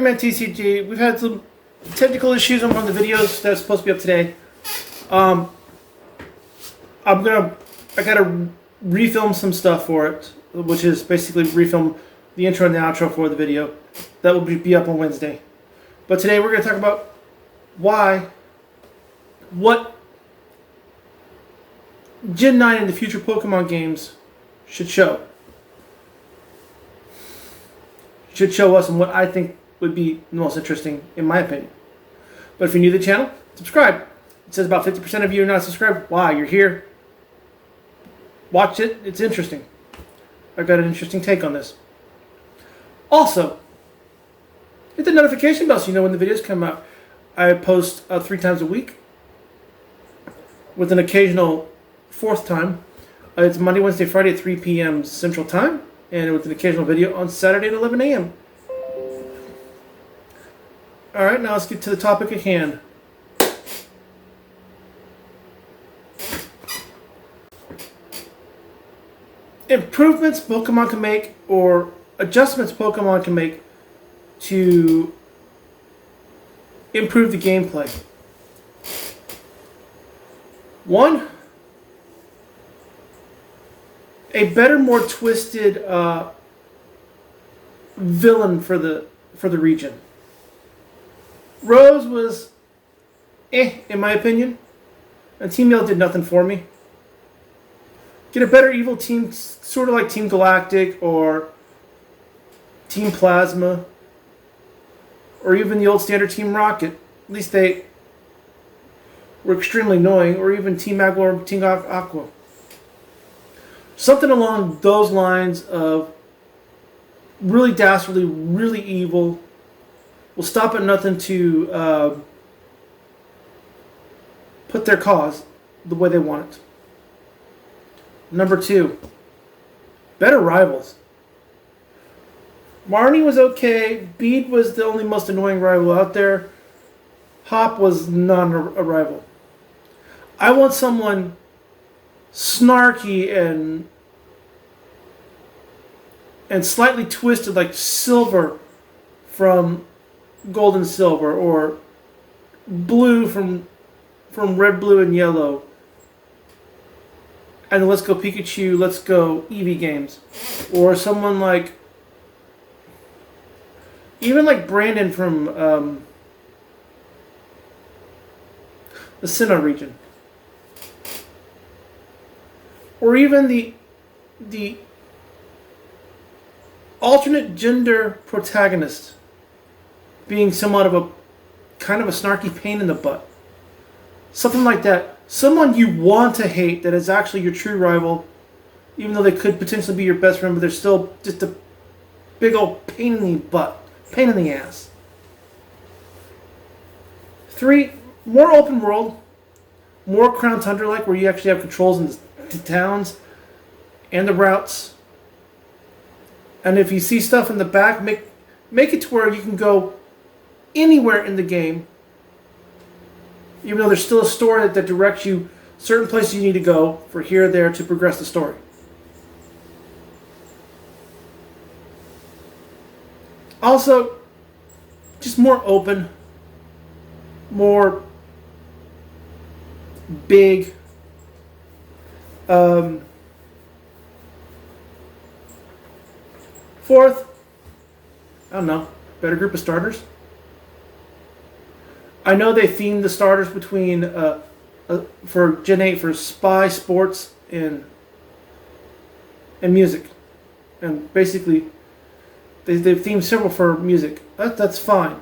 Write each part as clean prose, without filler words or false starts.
RainmanTCG. We've had some technical issues on one of the videos that's supposed to be up today. I gotta refilm some stuff for it, which is basically refilm the intro and the outro for the video. That will be up on Wednesday. But today we're gonna talk about what Gen 9 in the future Pokemon games should show. Should show us and what I think would be the most interesting, in my opinion. But if you're new to the channel, subscribe. It says about 50% of you are not subscribed. Why? You're here. Watch it. It's interesting. I've got an interesting take on this. Also, hit the notification bell so you know when the videos come out. I post 3 times a week with an occasional 4th time. It's Monday, Wednesday, Friday at 3 p.m. Central Time, and with an occasional video on Saturday at 11 a.m. Alright, now let's get to the topic at hand. Improvements Pokemon can make, or adjustments Pokemon can make to improve the gameplay. 1, a better, more twisted villain for the region. Rose was in my opinion, and Team Yell did nothing for me. Get a better evil team, sort of like Team Galactic or Team Plasma, or even the old standard Team Rocket. At least they were extremely annoying, or even Team Agua or Team Aqua. Something along those lines of really dastardly, really evil, will stop at nothing to put their cause the way they want it. Number 2, better rivals. Marnie was okay. Bede was the only most annoying rival out there. Hop was not a rival. I want someone snarky and slightly twisted, like Silver from Gold and Silver, or Blue from Red, Blue, and Yellow. And Let's Go Pikachu, Let's Go Eevee games. Or someone like, even like Brandon from the Sinnoh region. Or even the alternate gender protagonist being somewhat of a kind of a snarky pain in the butt. Something like that. Someone you want to hate that is actually your true rival, even though they could potentially be your best friend, but they're still just a big old pain in the butt. Pain in the ass. 3, more open world. More Crown Tundra-like, where you actually have controls in the towns and the routes. And if you see stuff in the back, make it to where you can go anywhere in the game, even though there's still a story that directs you certain places you need to go for here or there to progress the story. Also, just more open, more big. 4th, I don't know, better group of starters. I know they themed the starters between for Gen 8 for spy, sports, and music, and basically they've themed several for music. That's fine,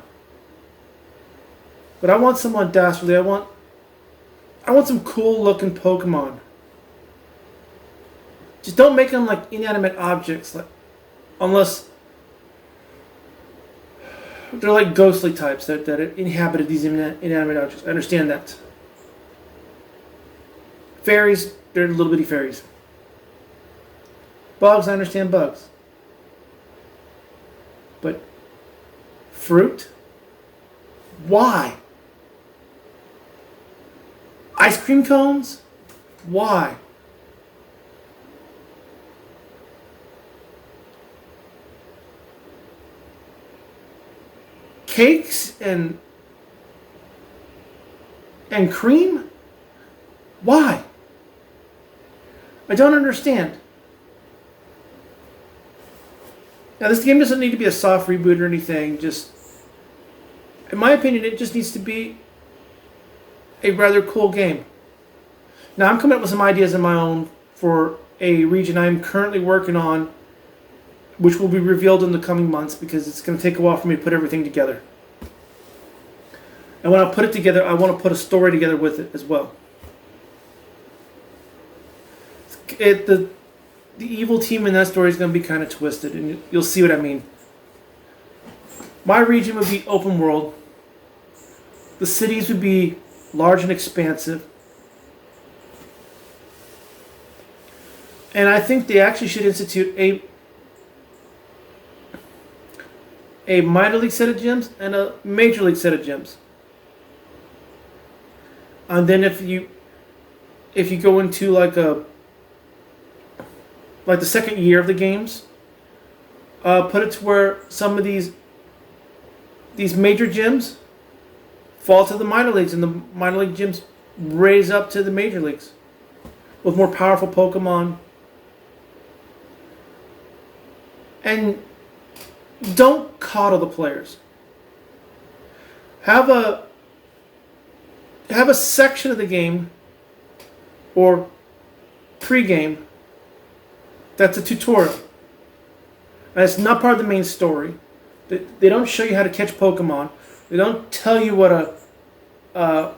but I want someone dastardly. I want some cool looking Pokemon. Just don't make them like inanimate objects, unless they're like ghostly types that inhabited these inanimate objects. I understand that. Fairies, they're little bitty fairies. Bugs, I understand bugs. But fruit? Why? Ice cream cones? Why? cakes and cream? Why? I don't understand. Now, this game doesn't need to be a soft reboot or anything. Just, in my opinion, it just needs to be a rather cool game. Now, I'm coming up with some ideas of my own for a region I'm currently working on, which will be revealed in the coming months because it's going to take a while for me to put everything together. And when I put it together, I want to put a story together with it as well. The evil team in that story is going to be kind of twisted, and you'll see what I mean. My region would be open world. The cities would be large and expansive. And I think they actually should institute a minor league set of gyms and a major league set of gyms. And then if you go into like the second year of the games, put it to where some of these major gyms fall to the minor leagues, and the minor league gyms raise up to the major leagues with more powerful Pokemon. And don't coddle the players. Have a section of the game or pre-game that's a tutorial. And it's not part of the main story. They don't show you how to catch Pokemon. They don't tell you what how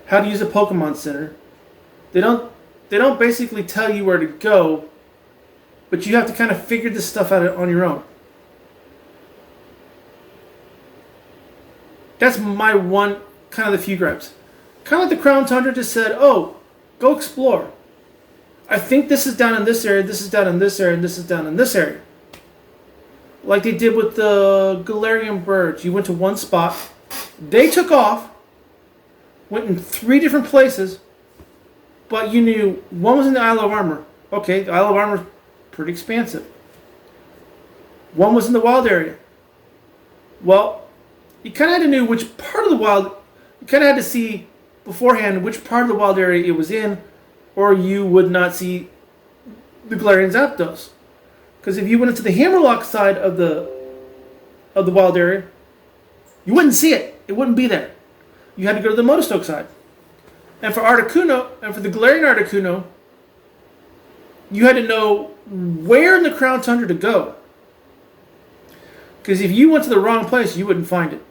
to use a Pokemon Center. They don't basically tell you where to go, but you have to kind of figure this stuff out on your own. That's my one, kind of the few gripes. Kind of like the Crown Tundra just said, oh, go explore. I think this is down in this area, this is down in this area, and this is down in this area. Like they did with the Galarian birds. You went to one spot, they took off, went in 3 different places, but you knew one was in the Isle of Armor. Okay, the Isle of Armor is pretty expansive. One was in the wild area. Well, you kind of had to know which part of the wild, you kind of had to see beforehand which part of the wild area it was in, or you would not see the Galarian Zapdos. Because if you went into the Hammerlock side of the wild area, you wouldn't see it. It wouldn't be there. You had to go to the Motostoke side. And for Articuno, and for the Galarian Articuno, you had to know where in the Crown Tundra to go. Because if you went to the wrong place, you wouldn't find it.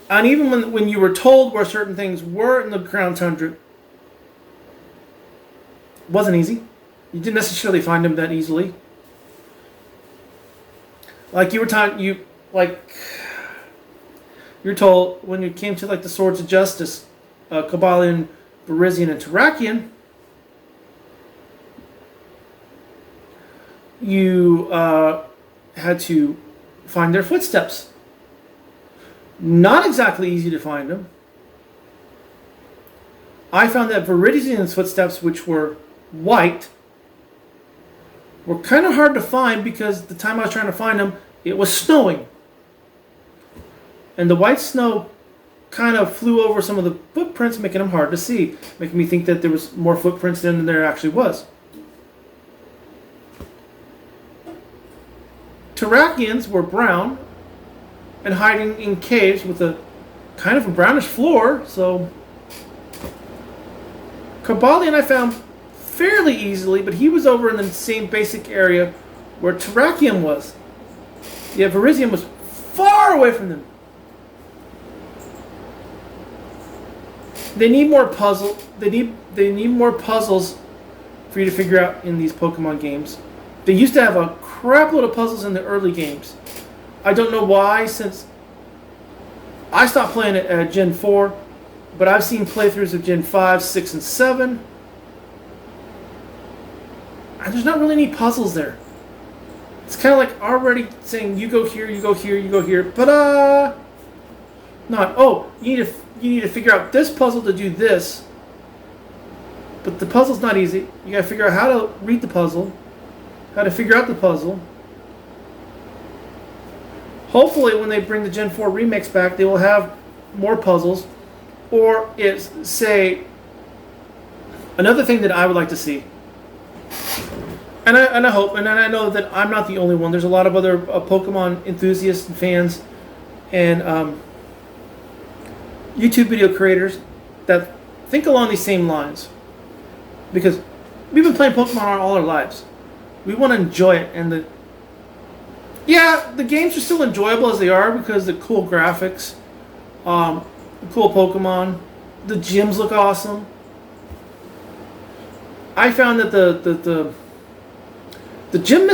And even when you were told where certain things were in the Crown Tundra, it wasn't easy. You didn't necessarily find them that easily. Like you were told when it came to like the Swords of Justice, Cobalion, Virizion, and Terrakion, you had to find their footsteps. Not exactly easy to find them. I found that Virizion's footsteps, which were white, were kind of hard to find because the time I was trying to find them, it was snowing. And the white snow kind of flew over some of the footprints, making them hard to see, making me think that there was more footprints than there actually was. Terrakions were brown and hiding in caves with a kind of a brownish floor, so Cobalion I found fairly easily, but he was over in the same basic area where Terrakion was. Yet Virizion was far away from them. They need more puzzle. They need more puzzles for you to figure out in these Pokemon games. They used to have a crap load of puzzles in the early games. I don't know why, since I stopped playing it at Gen 4, but I've seen playthroughs of Gen 5, 6, and 7. And there's not really any puzzles there. It's kind of like already saying, you go here, you go here, you go here, but not, oh, you need to figure out this puzzle to do this. But the puzzle's not easy. You gotta figure out how to read the puzzle, how to figure out the puzzle. Hopefully when they bring the Gen 4 remakes back, they will have more puzzles. Or it's, say, another thing that I would like to see. And I hope, and I know that I'm not the only one. There's a lot of other Pokemon enthusiasts and fans and YouTube video creators that think along these same lines. Because we've been playing Pokemon all our lives. We want to enjoy it. And the games are still enjoyable as they are because the cool graphics, the cool Pokemon, the gyms look awesome. I found that the gym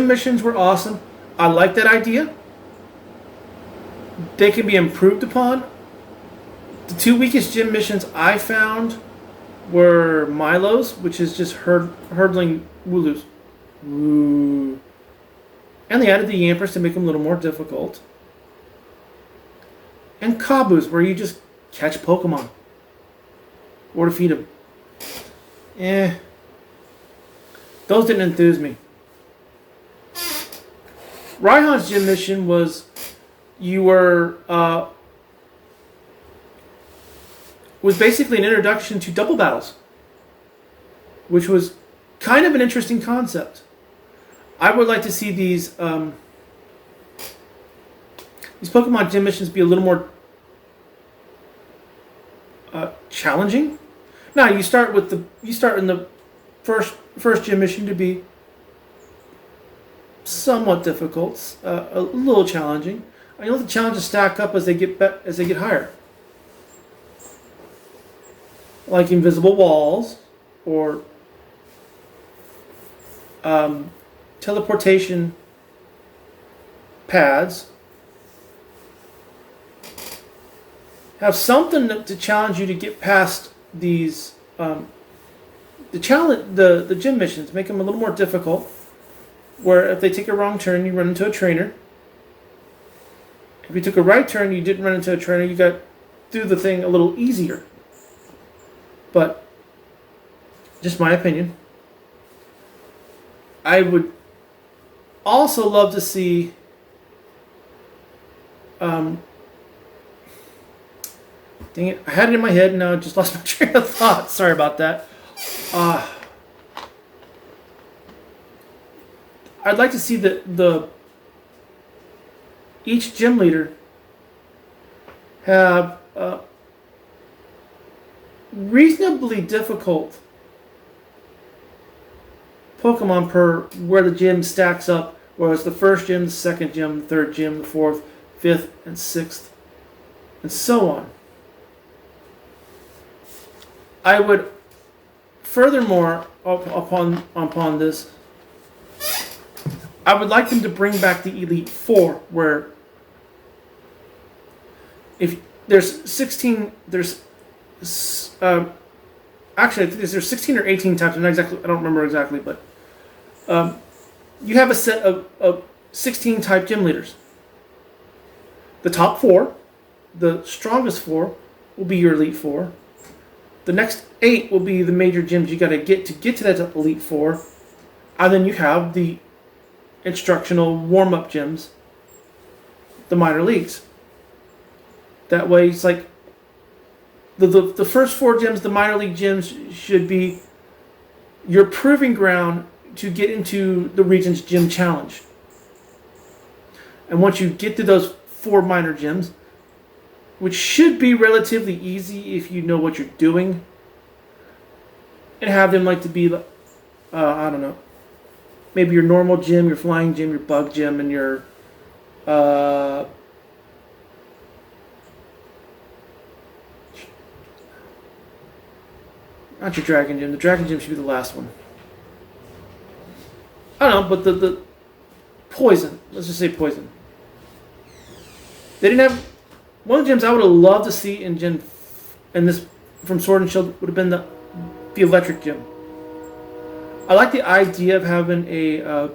missions were awesome. I like that idea. They can be improved upon. The 2 weakest gym missions I found were Milo's, which is just hurdling Wooloos. Woo. And they added the Yampers to make them a little more difficult. And Kabu's, where you just catch Pokemon. Or defeat them. Those didn't enthuse me. Raihan's gym mission was was basically an introduction to double battles, which was kind of an interesting concept. I would like to see these Pokemon gym missions be a little more challenging. Now you start in the first gym mission to be somewhat difficult, a little challenging. I know the challenges stack up as they get higher, like invisible walls or teleportation pads. Have something to challenge you to get past these the gym missions. Make them a little more difficult. Where if they take a wrong turn, you run into a trainer. If you took a right turn, you didn't run into a trainer. You got through the thing a little easier. But just my opinion. I would also love to see dang it, I had it in my head and now I just lost my train of thought. Sorry about that. I'd like to see each gym leader have reasonably difficult Pokemon per where the gym stacks up, whereas the first gym, the second gym, the third gym, the fourth, fifth, and sixth, and so on. I would furthermore upon this, I would like them to bring back the Elite Four, where if there's 16, actually I think there's 16 or 18 types. I don't remember exactly, but you have a set of 16 type gym leaders. The top 4, the strongest 4, will be your Elite Four. The next 8 will be the major gyms you got to get to that Elite Four, and then you have the instructional warm-up gyms, the minor leagues. That way, it's like the first 4 gyms, the minor league gyms, should be your proving ground to get into the region's gym challenge. And once you get to those 4 minor gyms, which should be relatively easy if you know what you're doing, and have them like to be, I don't know, maybe your normal gym, your flying gym, your bug gym, and your not your dragon gym. The dragon gym should be the last one. I don't know, but the poison. Let's just say poison. They didn't have one of the gyms I would have loved to see in this from Sword and Shield would have been the electric gym. I like the idea of having a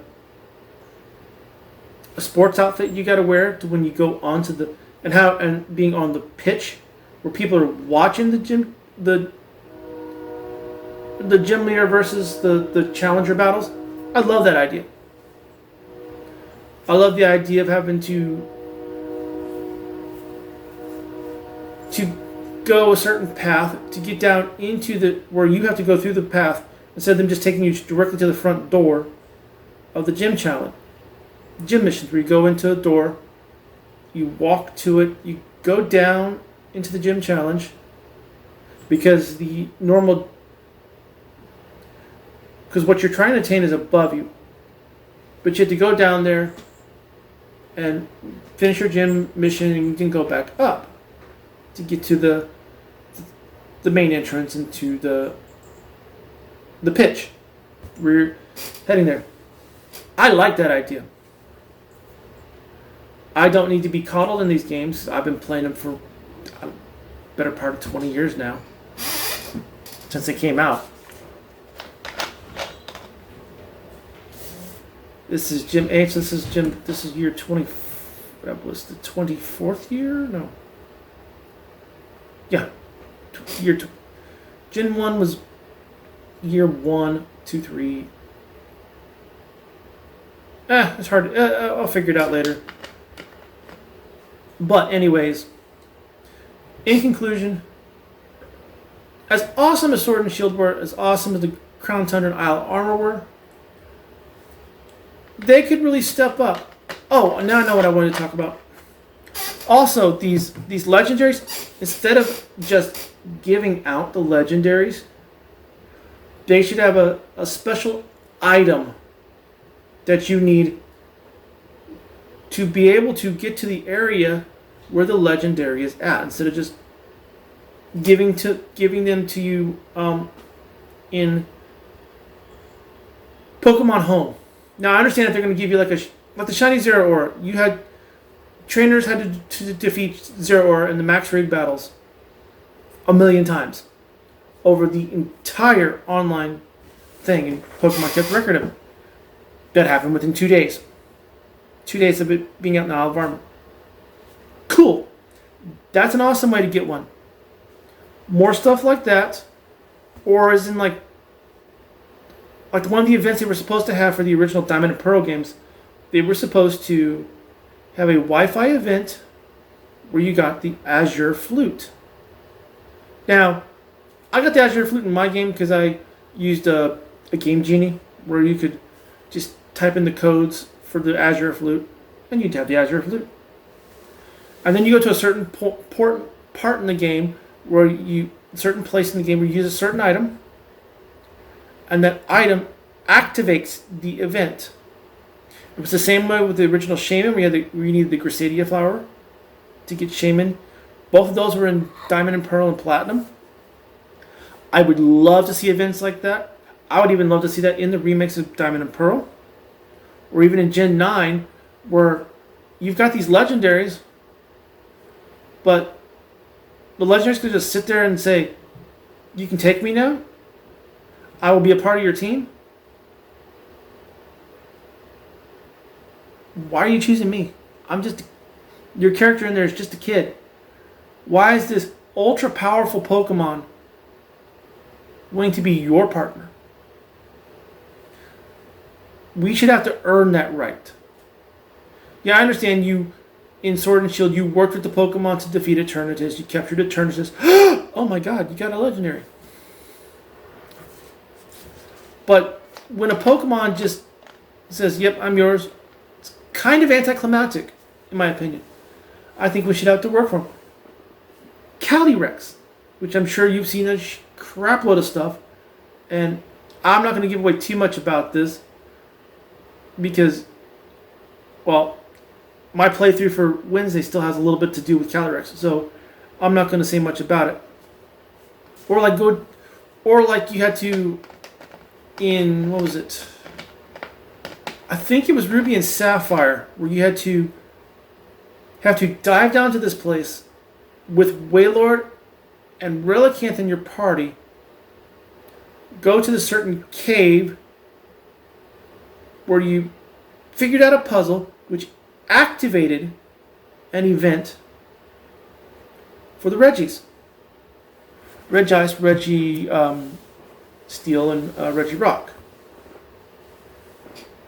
sports outfit you got to wear to when you go onto and being on the pitch where people are watching the the gym leader versus the challenger battles. I love that idea. I love the idea of having to go a certain path to get down into the where you have to go through the path instead of them just taking you directly to the front door of the gym challenge. Gym missions where you go into a door, you walk to it, you go down into the gym challenge because what you're trying to attain is above you. But you have to go down there and finish your gym mission and you can go back up to get to the main entrance into the pitch. We're heading there. I like that idea. I don't need to be coddled in these games. I've been playing them for a better part of 20 years now. Since they came out. This is Gym 8. This is year 20. That was the 24th year? No. Yeah. Gen 1 was year 1, 2, 3. It's hard. I'll figure it out later. But anyways, in conclusion, as awesome as Sword and Shield were, as awesome as the Crown Tundra and Isle Armor were, they could really step up. Oh, now I know what I wanted to talk about. Also, these legendaries, instead of just giving out the legendaries, they should have a special item that you need to be able to get to the area where the legendary is at, instead of just giving them to you in Pokemon Home. Now I understand if they're going to give you like the shiny Zero Aura. You had trainers had to defeat Zero Aura in the max raid battles 1,000,000 times over the entire online thing, and Pokemon kept record of it. That happened within 2 days. 2 days of it being out in the Isle of Armor. Cool. That's an awesome way to get one. More stuff like that, or as in like one of the events they were supposed to have for the original Diamond and Pearl games, they were supposed to have a Wi-Fi event where you got the Azure Flute. Now, I got the Azure Flute in my game because I used a Game Genie where you could just type in the codes for the Azure Flute and you'd have the Azure Flute. And then you go to a certain part in the game where a certain place in the game where you use a certain item, and that item activates the event. It was the same way with the original Shaman, where you needed the Gracidia flower to get Shaman. Both of those were in Diamond and Pearl and Platinum. I would love to see events like that. I would even love to see that in the remakes of Diamond and Pearl, or even in Gen 9, where you've got these legendaries, but the legendaries could just sit there and say, "You can take me now? I will be a part of your team." Why are you choosing me? Your character in there is just a kid. Why is this ultra powerful Pokemon willing to be your partner? We should have to earn that right. Yeah, I understand you, in Sword and Shield, you worked with the Pokemon to defeat Eternatus. You captured Eternatus. Oh my god, you got a legendary. But when a Pokemon just says, "Yep, I'm yours," it's kind of anticlimactic, in my opinion. I think we should have to work for him. Calyrex, which I'm sure you've seen a crap load of stuff, and I'm not going to give away too much about this because, well, my playthrough for Wednesday still has a little bit to do with Calyrex, so I'm not going to say much about it. Or like you had to in, what was it? I think it was Ruby and Sapphire, where you had to dive down to this place with Wailord and Relicanth in your party, go to the certain cave where you figured out a puzzle which activated an event for the Reggies. Regice, Steel and Regirock.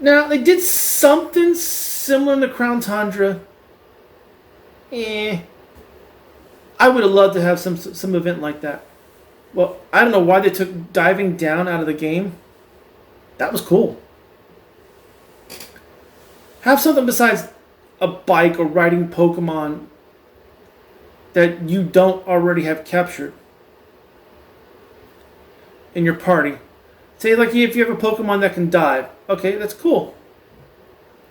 Now, they did something similar in the Crown Tundra. I would have loved to have some event like that. Well, I don't know why they took diving down out of the game. That was cool. Have something besides a bike or riding Pokemon that you don't already have captured in your party. Say, like, if you have a Pokemon that can dive. Okay, that's cool.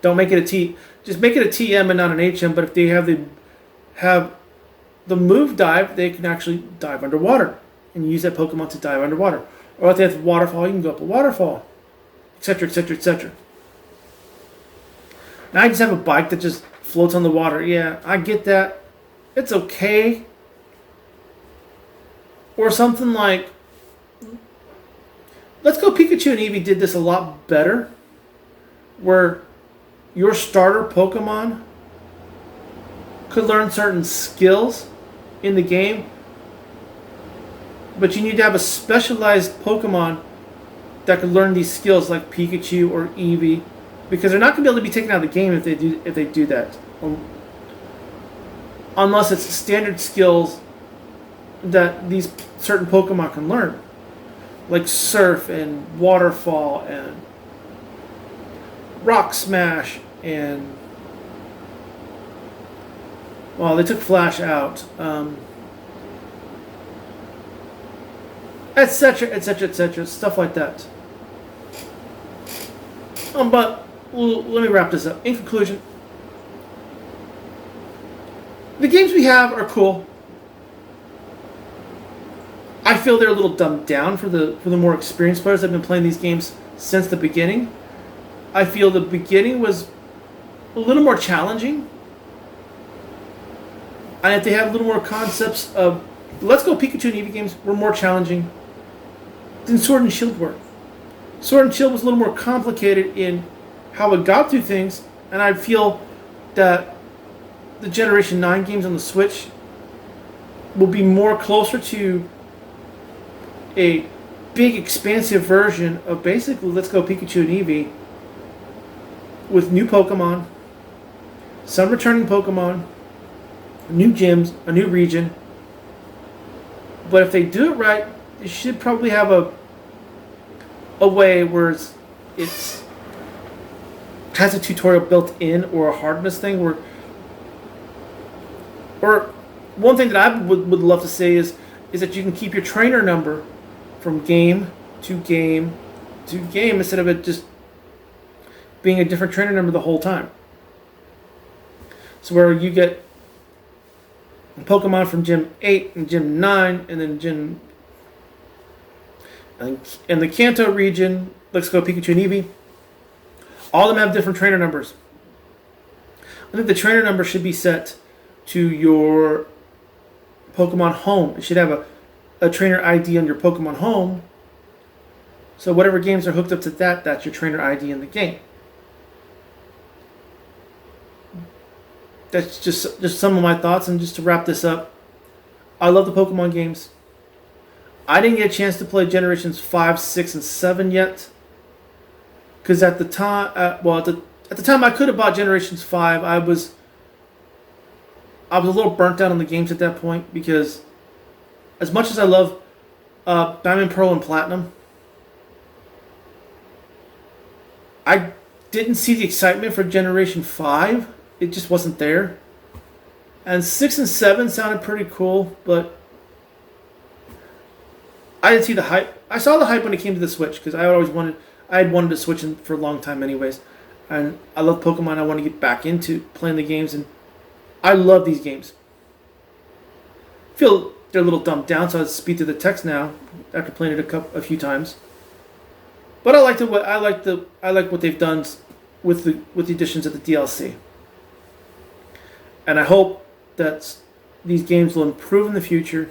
Don't make it a T. Just make it a TM and not an HM. But if they have the move dive, they can actually dive underwater. And use that Pokemon to dive underwater. Or if they have waterfall, you can go up a waterfall. Etc, etc, etc. Now I just have a bike that just floats on the water. Yeah, I get that. It's okay. Or something like... Let's Go Pikachu and Eevee did this a lot better. Where your starter Pokemon could learn certain skills in the game. But you need to have a specialized Pokemon that could learn these skills like Pikachu or Eevee. Because they're not going to be able to be taken out of the game if they do that. Unless it's standard skills that these certain Pokemon can learn. Like Surf and Waterfall and Rock Smash and... Well, they took Flash out. Etc, etc, etc. Stuff like that. But let me wrap this up. In conclusion, the games we have are cool. I feel they're a little dumbed down for the more experienced players that have been playing these games since the beginning. I feel the beginning was a little more challenging. And if they have a little more concepts of... Let's Go Pikachu and Eevee games were more challenging than Sword and Shield were. Sword and Shield was a little more complicated in how it got through things. And I feel that the Generation 9 games on the Switch will be more closer to a big, expansive version of basically Let's Go Pikachu and Eevee with new Pokemon, some returning Pokemon, new gyms, a new region. But if they do it right, they should probably have a way where it's has a tutorial built in or a hardness thing where... Or one thing that I would love to say is that you can keep your trainer number from game to game to game instead of it just being a different trainer number the whole time. So where you get Pokemon from Gym 8 and Gym 9 and then Gym... In the Kanto region, Let's Go Pikachu and Eevee, all of them have different trainer numbers. I think the trainer number should be set to your Pokemon home. It should have a trainer ID on your Pokemon home. So whatever games are hooked up to that, that's your trainer ID in the game. That's just some of my thoughts. And just to wrap this up, I love the Pokemon games. I didn't get a chance to play Generations 5, 6, and 7 yet. Because at the time, at the time I could have bought Generations 5, I was a little burnt out on the games at that point. Because as much as I love Diamond, Pearl, and Platinum, I didn't see the excitement for Generation 5. It just wasn't there. And 6 and 7 sounded pretty cool, but I didn't see the hype. I saw the hype when it came to the Switch because I had wanted to switch for a long time anyways. And I love Pokemon. I want to get back into playing the games, and I love these games. I feel they're a little dumbed down, so I'll speed through the text now after playing it a few times. But I like what they've done with the additions of the DLC. And I hope that these games will improve in the future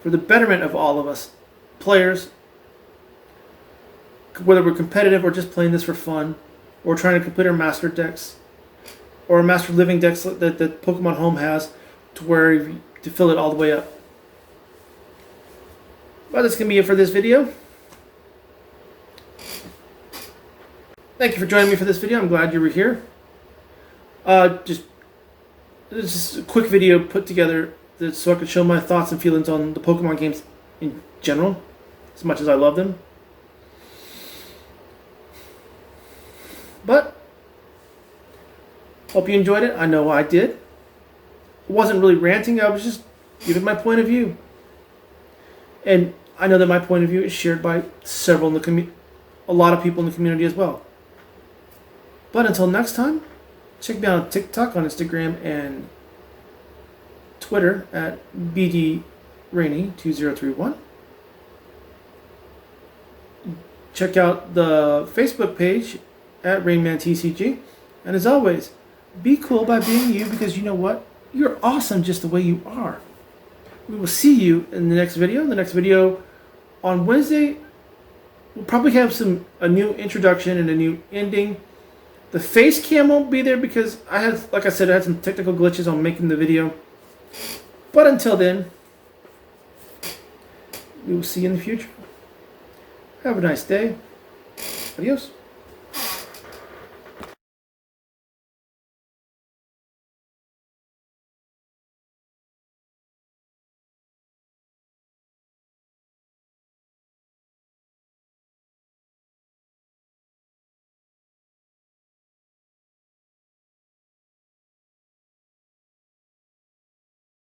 for the betterment of all of us, players, whether we're competitive or just playing this for fun, or trying to complete our master decks, or master living decks that Pokemon Home has, to fill it all the way up. Well, that's going to be it for this video. Thank you for joining me for this video. I'm glad you were here. This is a quick video put together so I could show my thoughts and feelings on the Pokemon games in general, as much as I love them. But hope you enjoyed it. I know I did. It wasn't really ranting. I was just giving my point of view. And I know that my point of view is shared by several in a lot of people in the community as well. But until next time, check me out on TikTok, on Instagram, and Twitter at BDRainy2031. Check out the Facebook page at RainmanTCG. And as always, be cool by being you, because you know what? You're awesome just the way you are. We will see you in the next video. The next video on Wednesday, we'll probably have a new introduction and a new ending. The face cam won't be there because like I said, I had some technical glitches on making the video. But until then, we will see you in the future. Have a nice day. Adios.